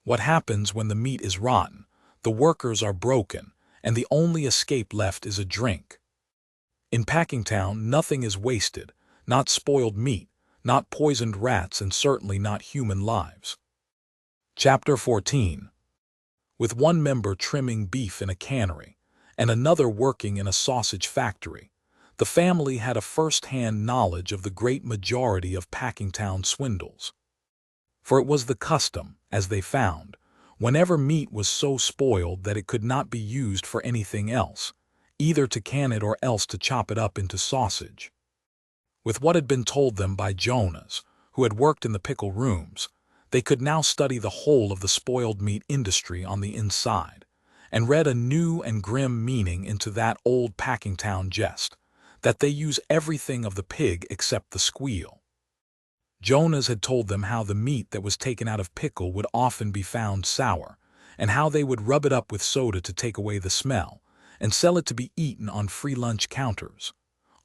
What happens when the meat is rotten? The workers are broken, and the only escape left is a drink. In Packingtown, nothing is wasted, not spoiled meat, not poisoned rats, and certainly not human lives. Chapter 14. With one member trimming beef in a cannery, and another working in a sausage factory, the family had a first-hand knowledge of the great majority of Packingtown swindles. For it was the custom, as they found, whenever meat was so spoiled that it could not be used for anything else, either to can it or else to chop it up into sausage. With what had been told them by Jurgis, who had worked in the pickle rooms, they could now study the whole of the spoiled meat industry on the inside, and read a new and grim meaning into that old Packingtown jest, that they use everything of the pig except the squeal. Jurgis had told them how the meat that was taken out of pickle would often be found sour, and how they would rub it up with soda to take away the smell, and sell it to be eaten on free lunch counters.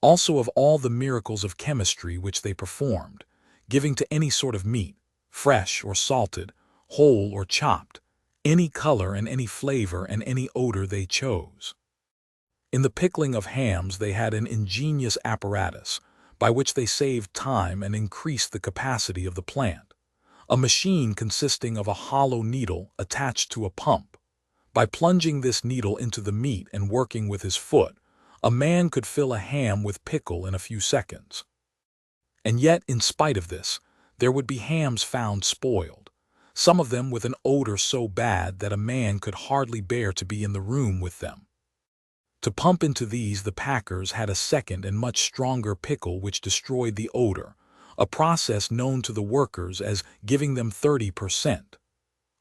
Also of all the miracles of chemistry which they performed, giving to any sort of meat, fresh or salted, whole or chopped, any color and any flavor and any odor they chose. In the pickling of hams they had an ingenious apparatus, by which they saved time and increased the capacity of the plant, a machine consisting of a hollow needle attached to a pump. By plunging this needle into the meat and working with his foot, a man could fill a ham with pickle in a few seconds. And yet, in spite of this, there would be hams found spoiled, some of them with an odor so bad that a man could hardly bear to be in the room with them. To pump into these the packers had a second and much stronger pickle which destroyed the odor, a process known to the workers as giving them 30%.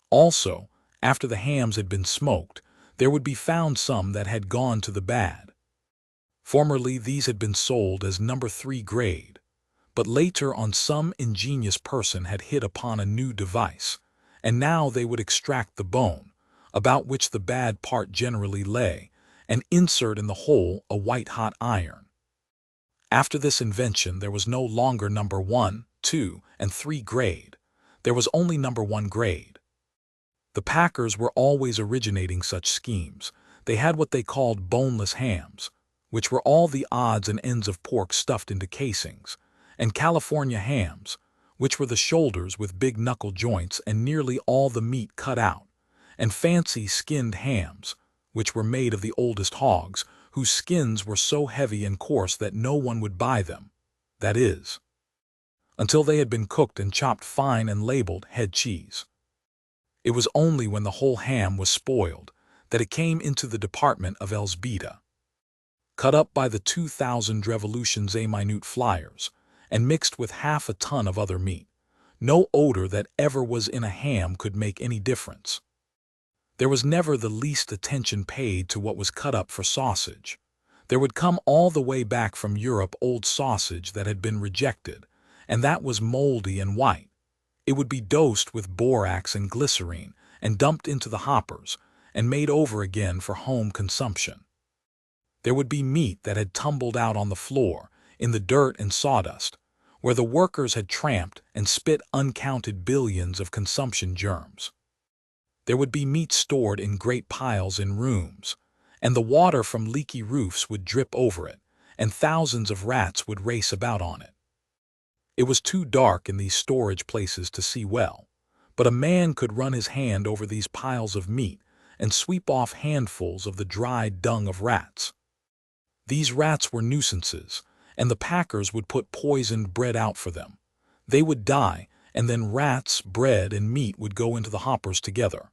Also, after the hams had been smoked, there would be found some that had gone to the bad. Formerly these had been sold as No. 3 grade, but later on some ingenious person had hit upon a new device, and now they would extract the bone, about which the bad part generally lay, and insert in the hole a white-hot iron. After this invention there was no longer No. 1, 2, and 3 grade. There was only No. 1 grade. The packers were always originating such schemes. They had what they called boneless hams, which were all the odds and ends of pork stuffed into casings, and California hams, which were the shoulders with big knuckle joints and nearly all the meat cut out, and fancy skinned hams, which were made of the oldest hogs, whose skins were so heavy and coarse that no one would buy them, that is, until they had been cooked and chopped fine and labeled head cheese. It was only when the whole ham was spoiled that it came into the department of Elzbieta, cut up by the 2,000 revolutions a minute flyers, and mixed with half a ton of other meat. No odor that ever was in a ham could make any difference. There was never the least attention paid to what was cut up for sausage. There would come all the way back from Europe old sausage that had been rejected, and that was moldy and white. It would be dosed with borax and glycerine and dumped into the hoppers and made over again for home consumption. There would be meat that had tumbled out on the floor, in the dirt and sawdust, where the workers had tramped and spit uncounted billions of consumption germs. There would be meat stored in great piles in rooms, and the water from leaky roofs would drip over it, and thousands of rats would race about on it. It was too dark in these storage places to see well, but a man could run his hand over these piles of meat and sweep off handfuls of the dried dung of rats. These rats were nuisances, and the packers would put poisoned bread out for them. They would die, and then rats, bread, and meat would go into the hoppers together.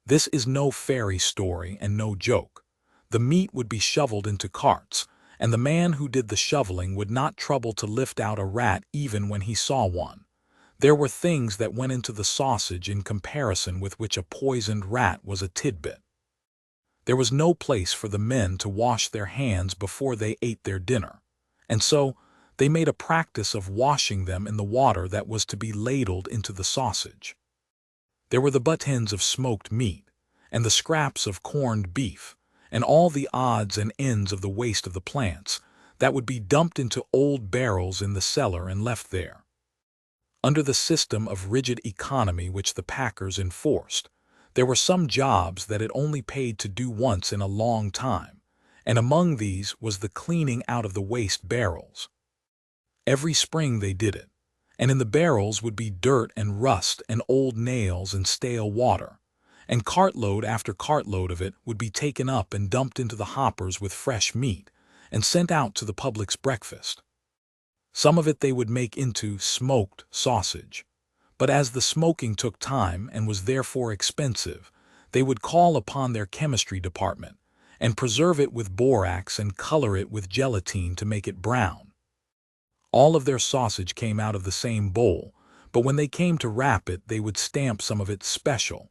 This is no fairy story and no joke. The meat would be shoveled into carts, and the man who did the shoveling would not trouble to lift out a rat even when he saw one. There were things that went into the sausage in comparison with which a poisoned rat was a tidbit. There was no place for the men to wash their hands before they ate their dinner, and so they made a practice of washing them in the water that was to be ladled into the sausage. There were the butt ends of smoked meat, and the scraps of corned beef, and all the odds and ends of the waste of the plants, that would be dumped into old barrels in the cellar and left there. Under the system of rigid economy which the packers enforced, there were some jobs that it only paid to do once in a long time, and among these was the cleaning out of the waste barrels. Every spring they did it, and in the barrels would be dirt and rust and old nails and stale water, and cartload after cartload of it would be taken up and dumped into the hoppers with fresh meat and sent out to the public's breakfast. Some of it they would make into smoked sausage, but as the smoking took time and was therefore expensive, they would call upon their chemistry department and preserve it with borax and color it with gelatine to make it brown. All of their sausage came out of the same bowl, but when they came to wrap it they would stamp some of it special,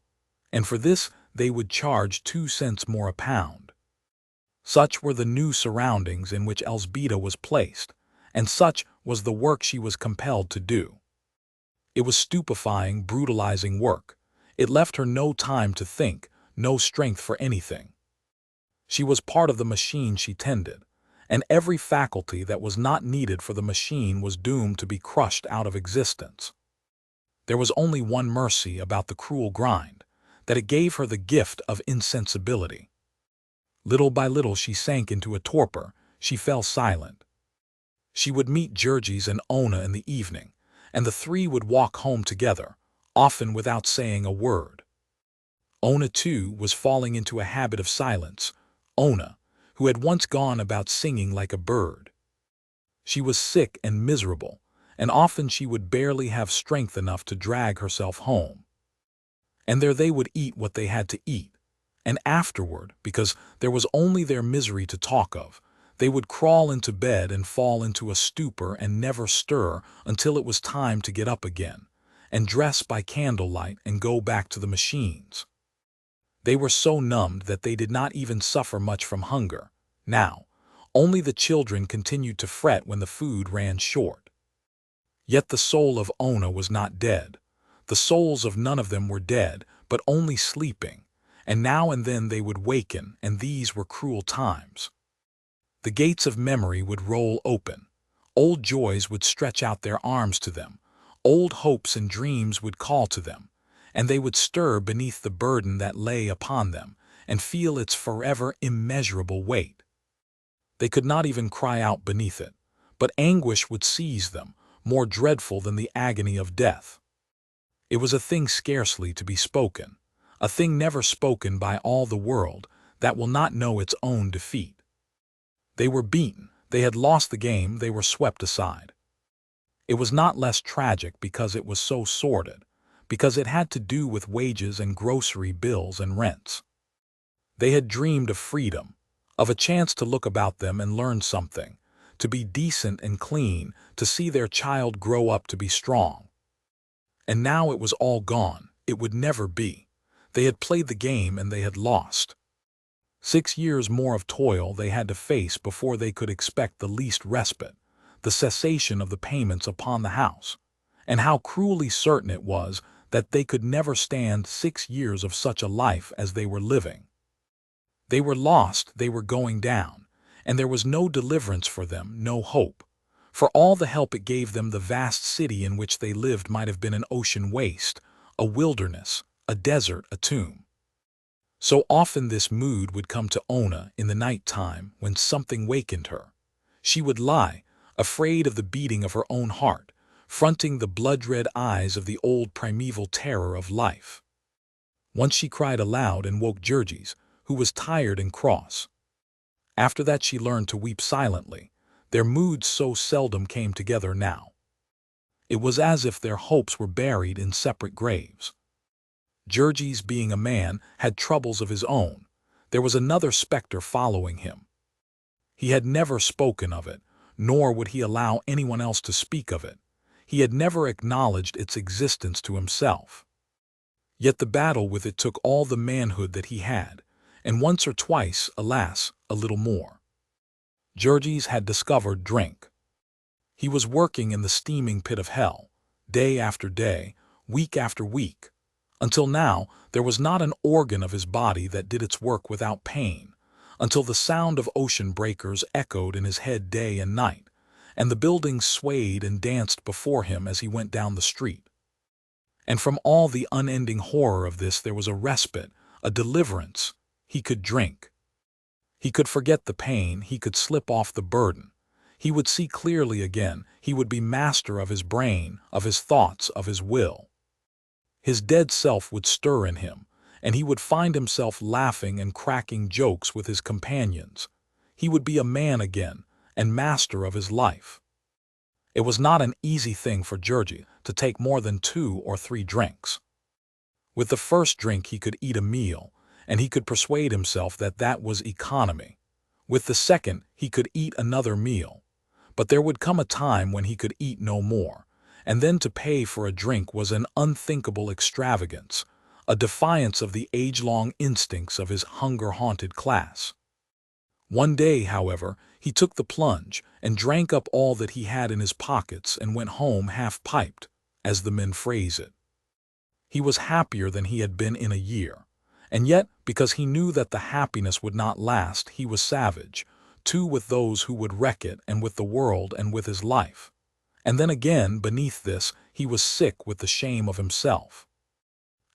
and for this they would charge 2 cents more a pound. Such were the new surroundings in which Elzbieta was placed, and such was the work she was compelled to do. It was stupefying, brutalizing work. It left her no time to think, no strength for anything. She was part of the machine she tended, and every faculty that was not needed for the machine was doomed to be crushed out of existence. There was only one mercy about the cruel grind, that it gave her the gift of insensibility. Little by little she sank into a torpor, she fell silent. She would meet Jurgis and Ona in the evening, and the three would walk home together, often without saying a word. Ona, too, was falling into a habit of silence, Ona, who had once gone about singing like a bird. She was sick and miserable, and often she would barely have strength enough to drag herself home. And there they would eat what they had to eat, and afterward, because there was only their misery to talk of, they would crawl into bed and fall into a stupor and never stir until it was time to get up again, and dress by candlelight and go back to the machines. They were so numbed that they did not even suffer much from hunger. Now, only the children continued to fret when the food ran short. Yet the soul of Ona was not dead. The souls of none of them were dead, but only sleeping, and now and then they would waken, and these were cruel times. The gates of memory would roll open. Old joys would stretch out their arms to them. Old hopes and dreams would call to them, and they would stir beneath the burden that lay upon them and feel its forever immeasurable weight. They could not even cry out beneath it, but anguish would seize them, more dreadful than the agony of death. It was a thing scarcely to be spoken, a thing never spoken by all the world that will not know its own defeat. They were beaten, they had lost the game, they were swept aside. It was not less tragic because it was so sordid, because it had to do with wages and grocery bills and rents. They had dreamed of freedom, of a chance to look about them and learn something, to be decent and clean, to see their child grow up to be strong. And now it was all gone, it would never be. They had played the game and they had lost. 6 years more of toil they had to face before they could expect the least respite, the cessation of the payments upon the house, and how cruelly certain it was that they could never stand 6 years of such a life as they were living. They were lost, they were going down, and there was no deliverance for them, no hope. For all the help it gave them, the vast city in which they lived might have been an ocean waste, a wilderness, a desert, a tomb. So often this mood would come to Ona in the night time when something wakened her. She would lie, afraid of the beating of her own heart, fronting the blood-red eyes of the old primeval terror of life. Once she cried aloud and woke Jurgis, who was tired and cross. After that she learned to weep silently. Their moods so seldom came together now. It was as if their hopes were buried in separate graves. Jurgis, being a man, had troubles of his own. There was another specter following him. He had never spoken of it, nor would he allow anyone else to speak of it. He had never acknowledged its existence to himself. Yet the battle with it took all the manhood that he had, and once or twice, alas, a little more. Jurgis had discovered drink. He was working in the steaming pit of hell, day after day, week after week. Until now, there was not an organ of his body that did its work without pain, until the sound of ocean breakers echoed in his head day and night, and the buildings swayed and danced before him as he went down the street. And from all the unending horror of this there was a respite, a deliverance. He could drink. He could forget the pain, he could slip off the burden. He would see clearly again, he would be master of his brain, of his thoughts, of his will. His dead self would stir in him, and he would find himself laughing and cracking jokes with his companions. He would be a man again, and master of his life. It was not an easy thing for Jurgis to take more than 2 or 3 drinks. With the first drink he could eat a meal, and he could persuade himself that that was economy. With the second he could eat another meal. But there would come a time when he could eat no more, and then to pay for a drink was an unthinkable extravagance, a defiance of the age-long instincts of his hunger-haunted class. One day, however, he took the plunge and drank up all that he had in his pockets and went home half-piped, as the men phrase it. He was happier than he had been in a year, and yet, because he knew that the happiness would not last, he was savage, too, with those who would wreck it and with the world and with his life. And then again, beneath this, he was sick with the shame of himself.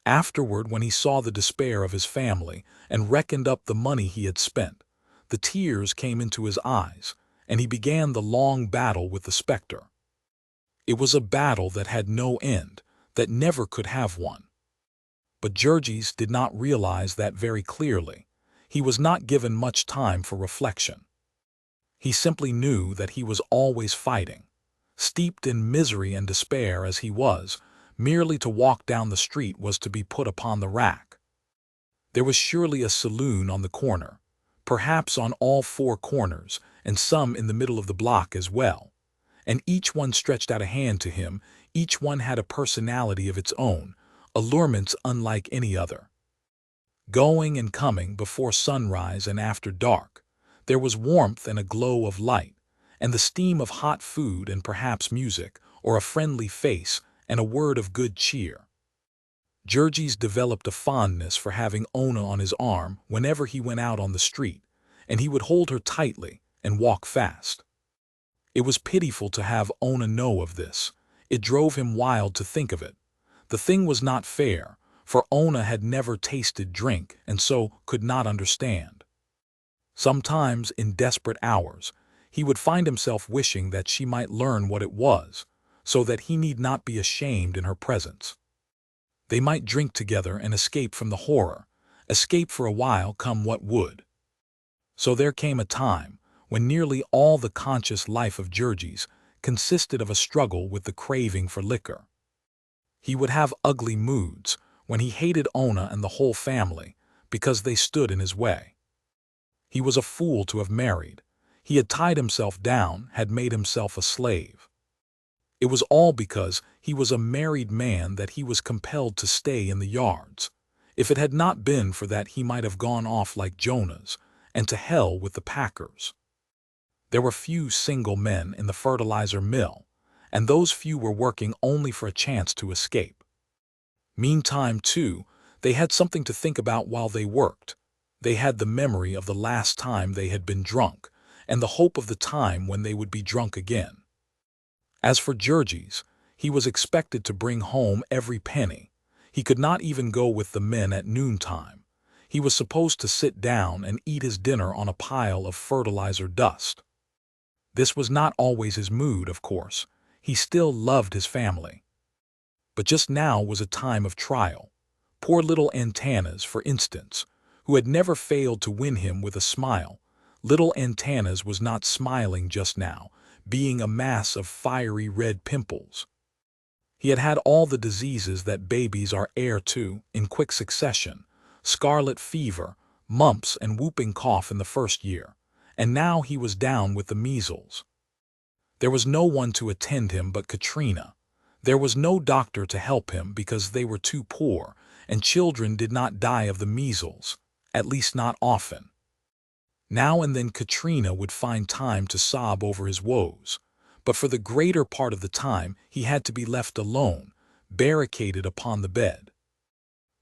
Afterward, when he saw the despair of his family and reckoned up the money he had spent, the tears came into his eyes, and he began the long battle with the specter. It was a battle that had no end, that never could have one. But Jurgis did not realize that very clearly. He was not given much time for reflection. He simply knew that he was always fighting. Steeped in misery and despair as he was, merely to walk down the street was to be put upon the rack. There was surely a saloon on the corner, perhaps on all 4 corners, and some in the middle of the block as well. And each one stretched out a hand to him, each one had a personality of its own, allurements unlike any other. Going and coming before sunrise and after dark, there was warmth and a glow of light, and the steam of hot food and perhaps music, or a friendly face and a word of good cheer. Jurgis developed a fondness for having Ona on his arm whenever he went out on the street, and he would hold her tightly and walk fast. It was pitiful to have Ona know of this. It drove him wild to think of it. The thing was not fair, for Ona had never tasted drink and so could not understand. Sometimes, in desperate hours, he would find himself wishing that she might learn what it was, so that he need not be ashamed in her presence. They might drink together and escape from the horror, escape for a while come what would. So there came a time when nearly all the conscious life of Jurgis consisted of a struggle with the craving for liquor. He would have ugly moods when he hated Ona and the whole family because they stood in his way. He was a fool to have married. He had tied himself down, had made himself a slave. It was all because he was a married man that he was compelled to stay in the yards. If it had not been for that, he might have gone off like Jonas, and to hell with the packers. There were few single men in the fertilizer mill, and those few were working only for a chance to escape. Meantime, too, they had something to think about while they worked. They had the memory of the last time they had been drunk, and the hope of the time when they would be drunk again. As for Jurgis, he was expected to bring home every penny. He could not even go with the men at noontime. He was supposed to sit down and eat his dinner on a pile of fertilizer dust. This was not always his mood, of course. He still loved his family. But just now was a time of trial. Poor little Antanas, for instance, who had never failed to win him with a smile. Little Antanas was not smiling just now, being a mass of fiery red pimples. He had had all the diseases that babies are heir to in quick succession, scarlet fever, mumps, and whooping cough in the first year, and now he was down with the measles. There was no one to attend him but Katrina. There was no doctor to help him because they were too poor, and children did not die of the measles, at least not often. Now and then Katrina would find time to sob over his woes, but for the greater part of the time he had to be left alone, barricaded upon the bed.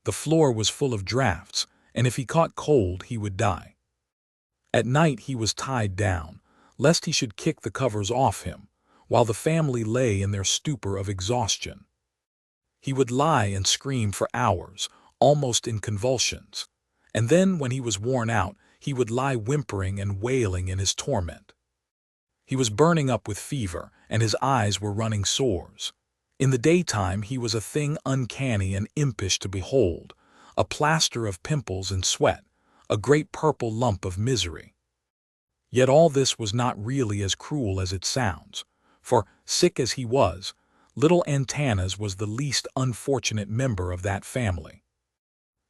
The floor was full of drafts, and if he caught cold he would die. At night he was tied down, lest he should kick the covers off him, while the family lay in their stupor of exhaustion. He would lie and scream for hours, almost in convulsions, and then, when he was worn out, he would lie whimpering and wailing in his torment. He was burning up with fever, and his eyes were running sores. In the daytime he was a thing uncanny and impish to behold, a plaster of pimples and sweat, a great purple lump of misery. Yet all this was not really as cruel as it sounds, for, sick as he was, little Antanas was the least unfortunate member of that family.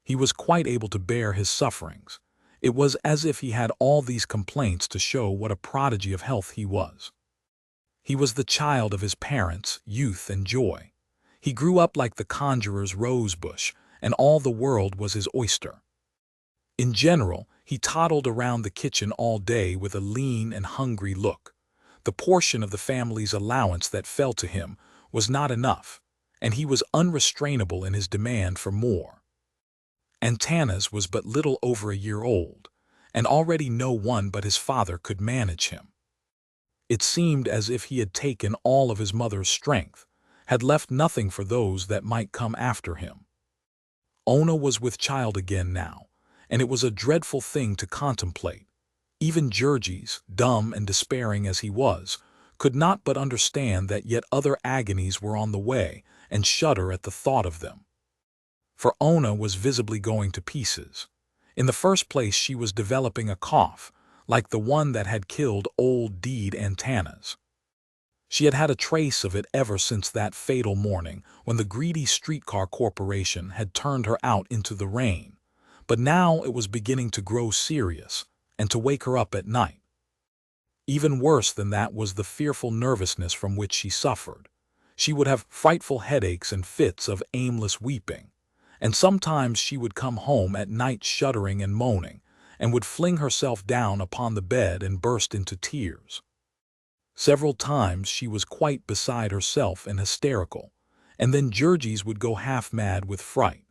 He was quite able to bear his sufferings. It was as if he had all these complaints to show what a prodigy of health he was. He was the child of his parents' youth and joy. He grew up like the conjurer's rosebush, and all the world was his oyster. In general, he toddled around the kitchen all day with a lean and hungry look. The portion of the family's allowance that fell to him was not enough, and he was unrestrainable in his demand for more. Antanas was but little over a year old, and already no one but his father could manage him. It seemed as if he had taken all of his mother's strength, had left nothing for those that might come after him. Ona was with child again now, and it was a dreadful thing to contemplate. Even Jurgis, dumb and despairing as he was, could not but understand that yet other agonies were on the way, and shudder at the thought of them. For Ona was visibly going to pieces. In the first place, she was developing a cough, like the one that had killed old Deed Antanas. She had had a trace of it ever since that fatal morning when the greedy streetcar corporation had turned her out into the rain, but now it was beginning to grow serious and to wake her up at night. Even worse than that was the fearful nervousness from which she suffered. She would have frightful headaches and fits of aimless weeping, and sometimes she would come home at night shuddering and moaning, and would fling herself down upon the bed and burst into tears. Several times she was quite beside herself and hysterical, and then Jurgis would go half mad with fright.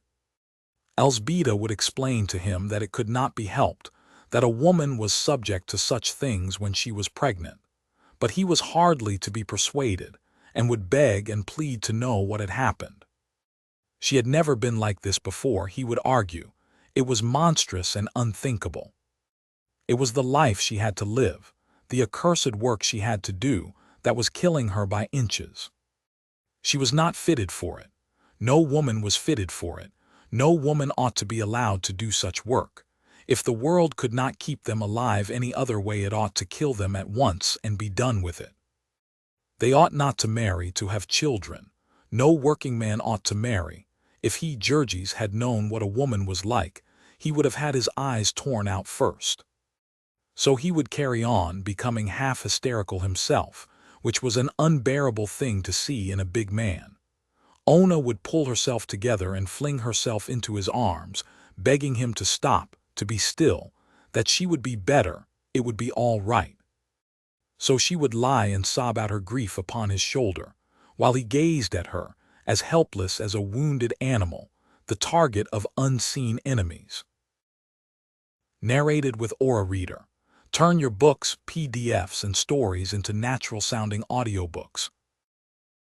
Elzbieta would explain to him that it could not be helped, that a woman was subject to such things when she was pregnant, but he was hardly to be persuaded, and would beg and plead to know what had happened. She had never been like this before, he would argue. It was monstrous and unthinkable. It was the life she had to live, the accursed work she had to do, that was killing her by inches. She was not fitted for it. No woman was fitted for it. No woman ought to be allowed to do such work. If the world could not keep them alive any other way, it ought to kill them at once and be done with it. They ought not to marry to have children. No working man ought to marry. If he, Jurgis, had known what a woman was like, he would have had his eyes torn out first. So he would carry on, becoming half hysterical himself, which was an unbearable thing to see in a big man. Ona would pull herself together and fling herself into his arms, begging him to stop, to be still, that she would be better, it would be all right. So she would lie and sob out her grief upon his shoulder, while he gazed at her, as helpless as a wounded animal, the target of unseen enemies. Narrated with Aura Reader. Turn your books, PDFs, and stories into natural-sounding audiobooks.